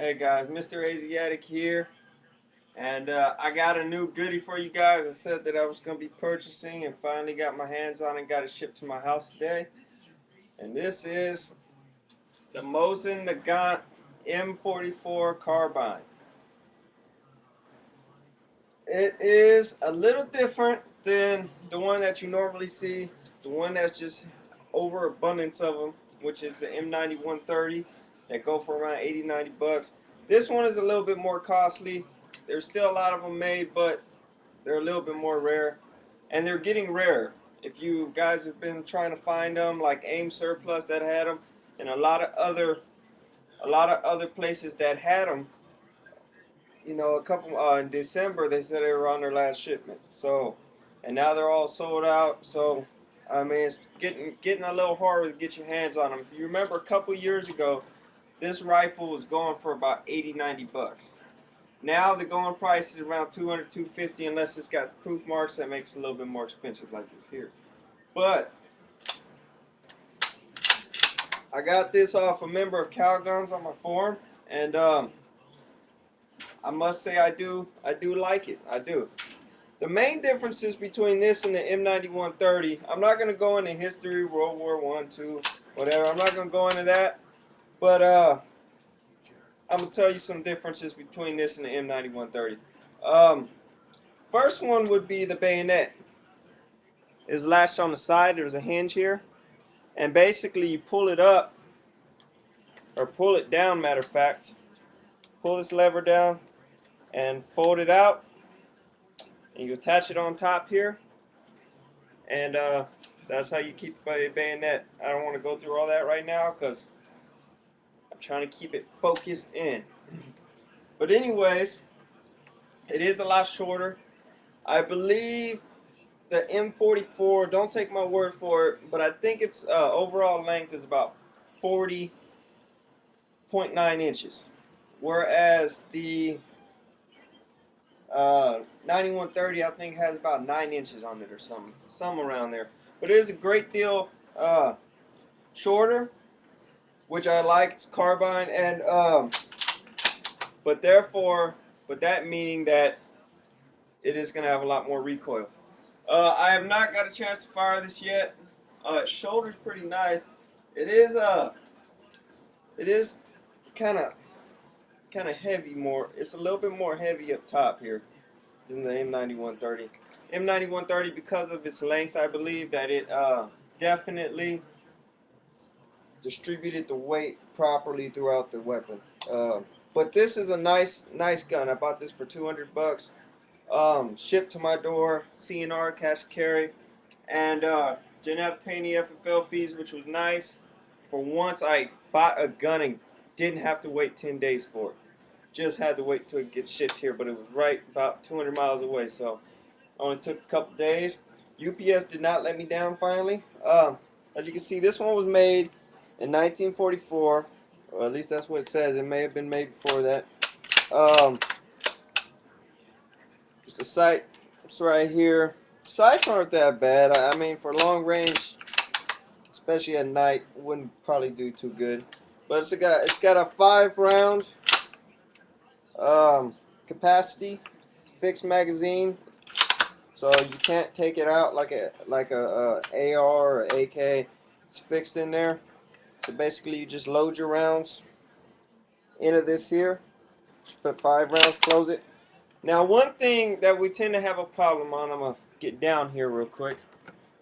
Hey guys, Mr. Asiatic here, and I got a new goodie for you guys. I said that I was going to be purchasing and finally got my hands on and got it shipped to my house today. And this is the Mosin Nagant M44 carbine. It is a little different than the one that you normally see, the one that's just overabundance of them, which is the M9130 that go for around 80-90 bucks. This one is a little bit more costly. There's still a lot of them made, but they're a little bit more rare, and they're getting rarer. If you guys have been trying to find them, like AIM Surplus that had them, and a lot of other places that had them, you know, a couple in December they said they were on their last shipment. So, and now they're all sold out. So, I mean, it's getting a little harder to get your hands on them. If you remember, a couple years ago, this rifle was going for about 80-90 bucks. Now the going price is around 200, 250, unless it's got proof marks that makes it a little bit more expensive, like this here. But I got this off a member of Cal Guns on my forum, and I must say I do like it. I do. The main differences between this and the M9130, I'm not going to go into history, World War I, II, whatever. I'm not going to go into that. But I'm going to tell you some differences between this and the M9130. First one would be the bayonet. It's latched on the side. There's a hinge here. And basically you pull it up, or pull it down, matter of fact. Pull this lever down and fold it out, and you attach it on top here, and that's how you keep the bayonet. I don't want to go through all that right now because I'm trying to keep it focused in. But anyways, it is a lot shorter. I believe the M44, don't take my word for it, but I think its overall length is about 40.9 inches, whereas the 9130 I think has about 9 inches on it or some around there. But it is a great deal shorter, which I like. It's carbine, and but that meaning that it is going to have a lot more recoil. I have not got a chance to fire this yet. Its shoulder's pretty nice. It is kind of heavy more. It's a little bit more heavy up top here than the M9130. M9130, because of its length, I believe that it definitely distributed the weight properly throughout the weapon. But this is a nice gun. I bought this for 200 bucks. Shipped to my door, CNR, cash carry, and didn't have to pay any FFL fees, which was nice. For once, I bought a gun and didn't have to wait 10 days for it. Just had to wait till it gets shipped here, but it was right about 200 miles away, so only took a couple days. UPS did not let me down finally. As you can see, this one was made in 1944, or at least that's what it says. It may have been made before that. Just the sight, it's right here. Sights aren't that bad. I mean, for long range, especially at night, wouldn't probably do too good. But it's got a 5-round capacity, fixed magazine, so you can't take it out like a AR or AK. It's fixed in there. So basically, you just load your rounds into this here. Just put 5 rounds, close it. Now, one thing that we tend to have a problem on, I'm gonna get down here real quick.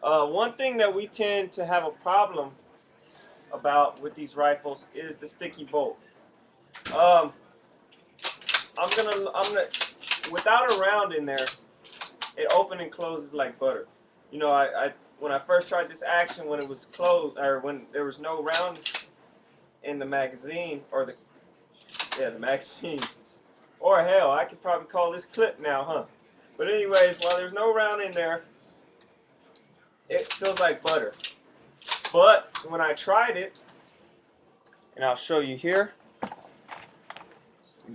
One thing that we tend to have a problem about with these rifles is the sticky bolt. I'm gonna, without a round in there, it opens and closes like butter. You know, when I first tried this action, when it was closed, or when there was no round in the magazine, or the magazine, or hell, I could probably call this clip now, huh? But anyways, while there's no round in there, it feels like butter. But when I tried it, and I'll show you here,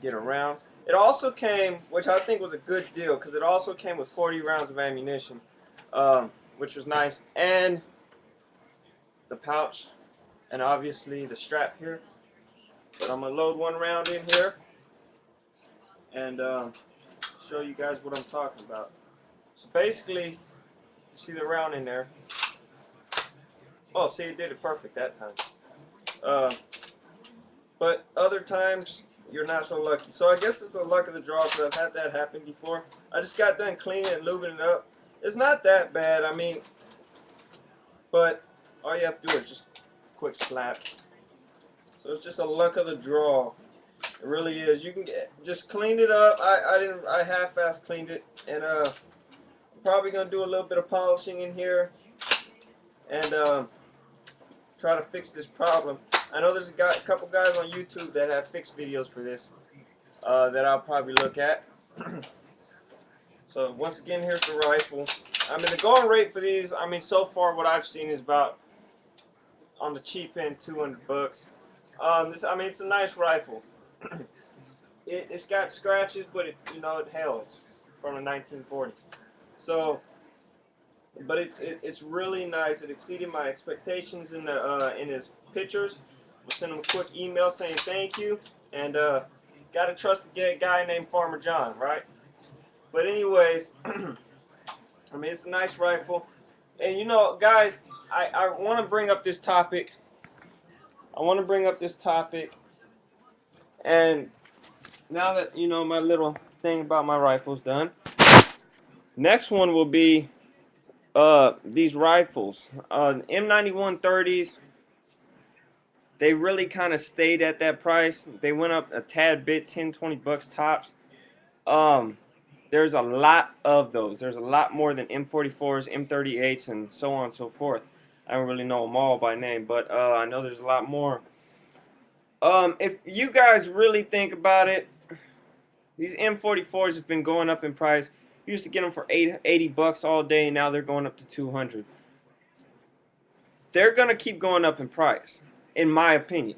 get around. It also came, which I think was a good deal, because it also came with 40 rounds of ammunition, which was nice, and the pouch, and obviously the strap here. But I'm gonna load one round in here and show you guys what I'm talking about. So basically, you see the round in there. Oh, see, it did it perfect that time. But other times, you're not so lucky. So I guess it's a luck of the draw because I've had that happen before. I just got done cleaning and lubing it up. It's not that bad, I mean, but all you have to do is just quick slap. So it's just a luck of the draw. It really is. You can just clean it up. I half-ass cleaned it, and I'm probably gonna do a little bit of polishing in here and try to fix this problem. I know there's a couple guys on YouTube that have fixed videos for this that I'll probably look at. So once again, here's the rifle. I mean, the going rate for these, I mean, so far what I've seen is about, on the cheap end, 200 bucks. I mean, it's a nice rifle. It's got scratches, but hell, it's from the 1940s. So, but it's really nice. It exceeded my expectations in his pictures. We'll send him a quick email saying thank you, and gotta trust a guy named Farmer John, right? But anyways, I mean, it's a nice rifle. And guys, I want to bring up this topic. And now that my little thing about my rifle's done, next one will be these rifles. M9130s. They really kind of stayed at that price. They went up a tad bit, 10, 20 bucks tops. There's a lot of those. There's a lot more than M44s, M38s, and so on and so forth. I don't really know them all by name, but I know there's a lot more. If you guys really think about it, these M44s have been going up in price. You used to get them for 80 bucks all day, and now they're going up to 200. They're gonna keep going up in price, in my opinion.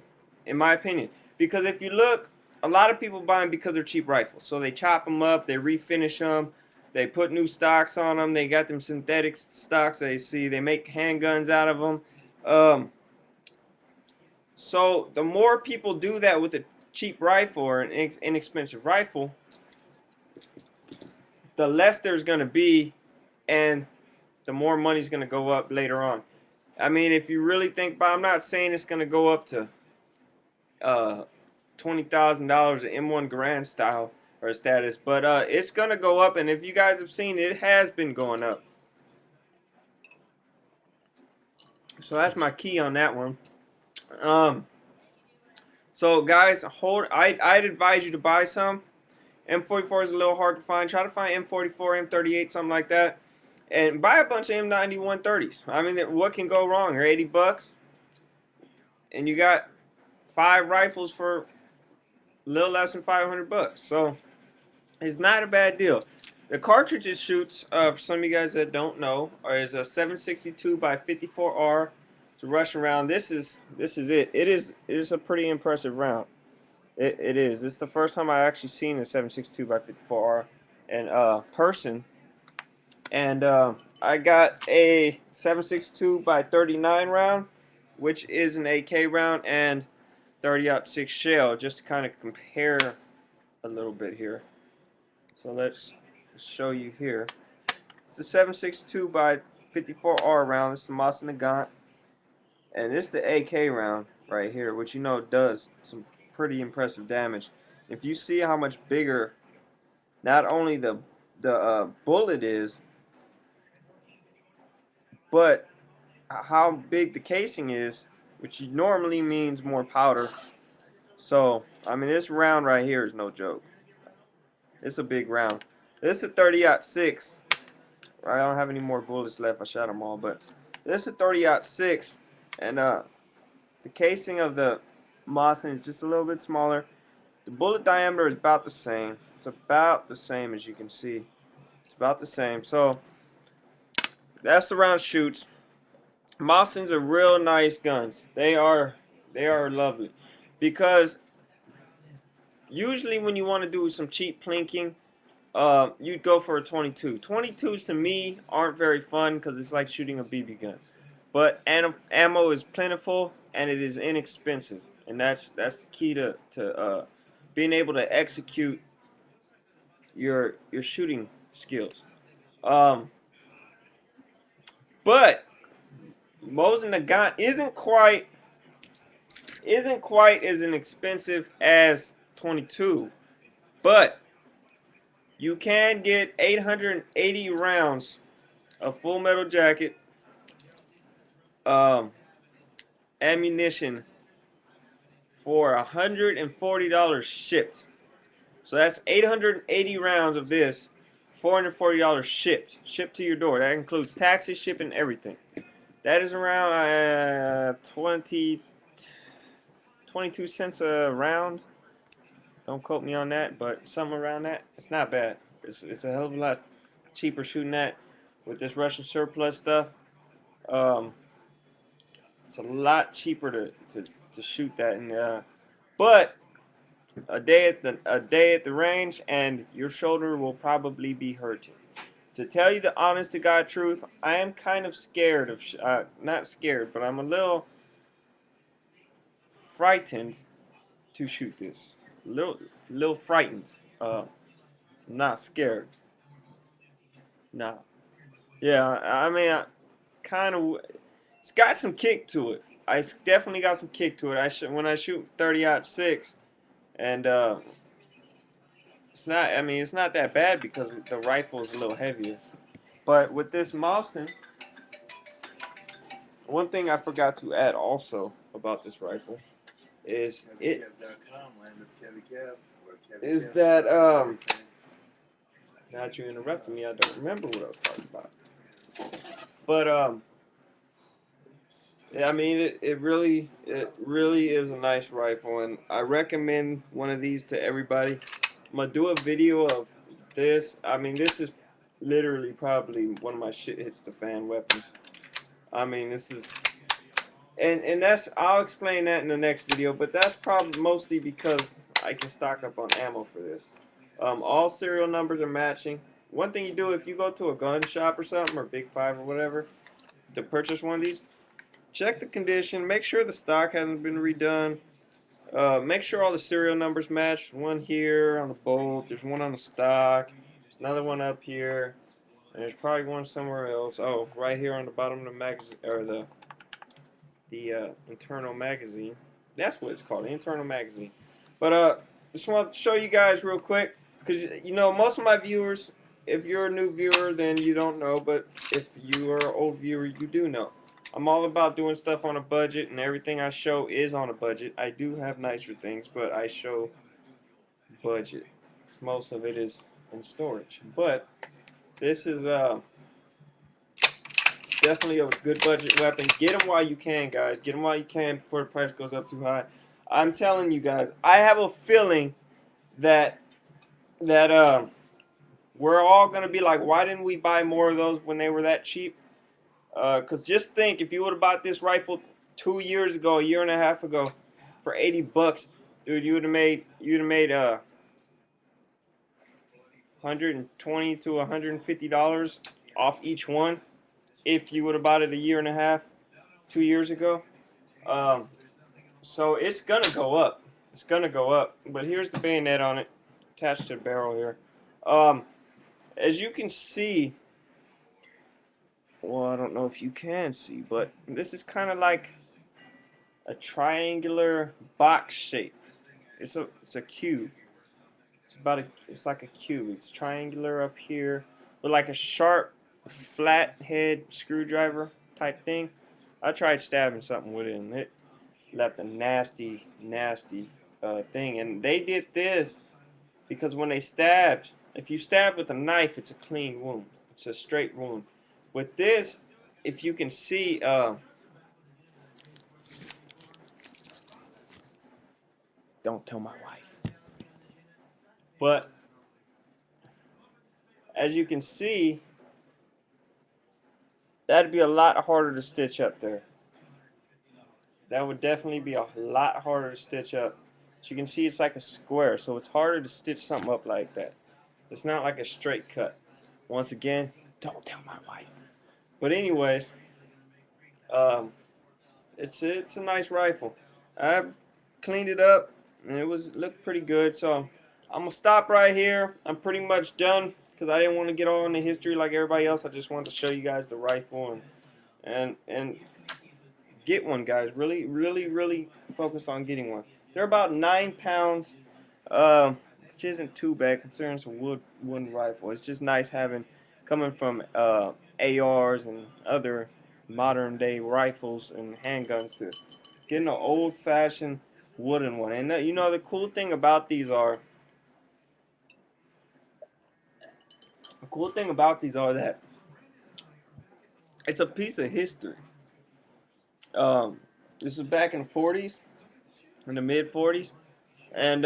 Because if you look, a lot of people buy them because they're cheap rifles. So they chop them up, they refinish them, they put new stocks on them, they got them synthetic stocks. They make handguns out of them. So the more people do that with a cheap rifle or an inexpensive rifle, the less there's going to be, and the more money's going to go up later on. I mean, if you really think about it, I'm not saying it's going to go up to $20,000 an M1 Garand style or status, but it's going to go up, and if you guys have seen it, it has been going up. So that's my key on that one. So guys, I'd advise you to buy some. M44 is a little hard to find. Try to find M44, M38, something like that, and buy a bunch of M9130s. I mean, what can go wrong? They're 80 bucks, and you got 5 rifles for a little less than 500 bucks. So it's not a bad deal. The cartridge it shoots, for some of you guys that don't know, is a 762 by 54R. It's a Russian round. This is it. It is a pretty impressive round. It is. This is the first time I actually seen a 762 by 54R in person. And I got a 762 by 39 round, which is an AK round, and 30-06 shell, just to kind of compare a little bit here. So let's show you here. It's the 762 by 54R round. It's the Mosin nagant, and it's the AK round right here, which does some pretty impressive damage. If you see how much bigger not only the bullet is, but how big the casing is, which normally means more powder. So I mean, this round right here is no joke. It's a big round. This is a 30-06. I don't have any more bullets left. I shot them all, but this is a 30-06, and the casing of the Mosin is just a little bit smaller. The bullet diameter is about the same. It's about the same, as you can see. It's about the same. So that's the round shoots. Mosins are real nice guns. They are lovely, because usually when you want to do some cheap plinking, you'd go for a 22. 22s to me aren't very fun because it's like shooting a BB gun. But ammo is plentiful and it is inexpensive. and that's the key to being able to execute your shooting skills. Um, but Mosin nagant isn't quite as inexpensive as 22, but you can get 880 rounds of full metal jacket um, ammunition for $140 shipped. So that's 880 rounds of this, $440 shipped to your door. That includes taxes, shipping, everything. That is around 22 cents a round. Don't quote me on that, but something around that. It's not bad. It's a hell of a lot cheaper shooting that with this Russian surplus stuff. Um, it's a lot cheaper to shoot that, but a day at the range, and your shoulder will probably be hurting. To tell you the honest to God truth, I am kind of scared of not scared, but I'm a frightened to shoot this. Little frightened. Not scared. Nah. Yeah, I mean, kind of. It's got some kick to it. I definitely got some kick to it. When I shoot 30-06, and it's not. I mean, it's not that bad because the rifle is a little heavier. But with this Mosin, one thing I forgot to add also about this rifle is that now that you interrupted me, I don't remember what I was talking about. But yeah, I mean, it really is a nice rifle, and I recommend one of these to everybody. I'm gonna do a video of this. I mean, this is literally probably one of my shit hits the fan weapons. I mean, this is, and that's, I'll explain that in the next video, but that's probably mostly because I can stock up on ammo for this. All serial numbers are matching. One thing you do if you go to a gun shop or something, or Big Five or whatever, to purchase one of these, check the condition, make sure the stock hasn't been redone, make sure all the serial numbers match. One here on the bolt, there's one on the stock, there's another one up here, and there's probably one somewhere else. Oh, right here on the bottom of the magazine, or the internal magazine. That's what it's called, the internal magazine. But just want to show you guys real quick, because you know most of my viewers, if you're a new viewer, then you don't know, but if you are an old viewer, you do know. I'm all about doing stuff on a budget, and everything I show is on a budget. I do have nicer things, but I show budget. Most of it is in storage. But this is definitely a good budget weapon. Get them while you can, guys. Get them while you can before the price goes up too high. I'm telling you guys, I have a feeling that we're all gonna be like, why didn't we buy more of those when they were that cheap? Cause just think, if you would have bought this rifle 2 years ago, a year and a half ago, for 80 bucks, dude, you'd have made 120 to $150 off each one if you would have bought it a year and a half, 2 years ago. So it's gonna go up. It's gonna go up. But here's the bayonet on it, attached to the barrel here. As you can see, well, I don't know if you can see, but this is kind of like a triangular box shape. It's a cube. It's like a cube. It's triangular up here with like a sharp, flat head screwdriver type thing. I tried stabbing something with it, and it left a nasty thing. And they did this because when they stabbed, if you stab with a knife, it's a clean wound. It's a straight wound. With this, if you can see, don't tell my wife. But as you can see, that'd be a lot harder to stitch up there. That would definitely be a lot harder to stitch up. As you can see, it's like a square, so it's harder to stitch something up like that. It's not like a straight cut. Once again, don't tell my wife. But anyways, it's a nice rifle. I'm cleaned it up, and it looked pretty good. So I'm gonna stop right here. I'm pretty much done because I didn't want to get all in the history like everybody else. I just wanted to show you guys the rifle and get one, guys. Really, really, really focus on getting one. They're about 9 pounds, which isn't too bad considering it's a wooden rifle. It's just nice having coming from ARs and other modern day rifles and handguns to getting an old fashioned wooden one. And you know the cool thing about these are that it's a piece of history. This is back in the 40s, in the mid 40s, and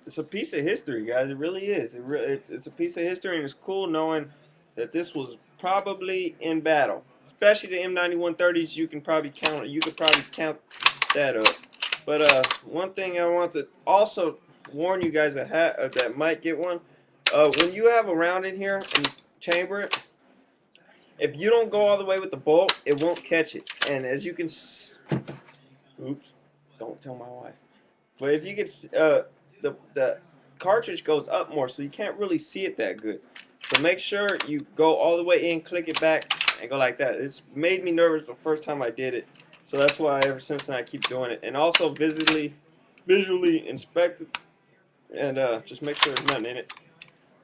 it's a piece of history, guys. It really is. It's a piece of history, and it's cool knowing that this was probably in battle. Especially the M9130s, you could probably count that up. But one thing I want to also warn you guys that might get one, when you have a round in here and chamber it, if you don't go all the way with the bolt, it won't catch it. And as you can, oops, don't tell my wife. But if you get the cartridge goes up more, so you can't really see it that good. So make sure you go all the way in, click it back, and go like that. It's made me nervous the first time I did it, so that's why ever since then I keep doing it. And also visually inspect it, and just make sure there's nothing in it.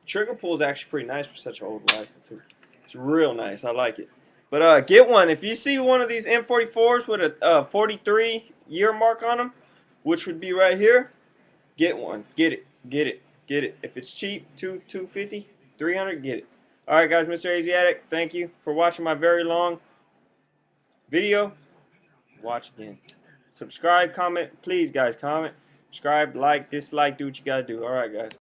Trigger pull is actually pretty nice for such an old rifle too. It's real nice. I like it. But get one. If you see one of these M44s with a 43 year mark on them, which would be right here, get one. Get it. Get it. Get it. If it's cheap, 250, 300, get it. Alright guys, Mr. Asiatic, thank you for watching my very long video. Watch again. Subscribe, comment. Please guys, comment. Subscribe, like, dislike, do what you gotta do. Alright guys.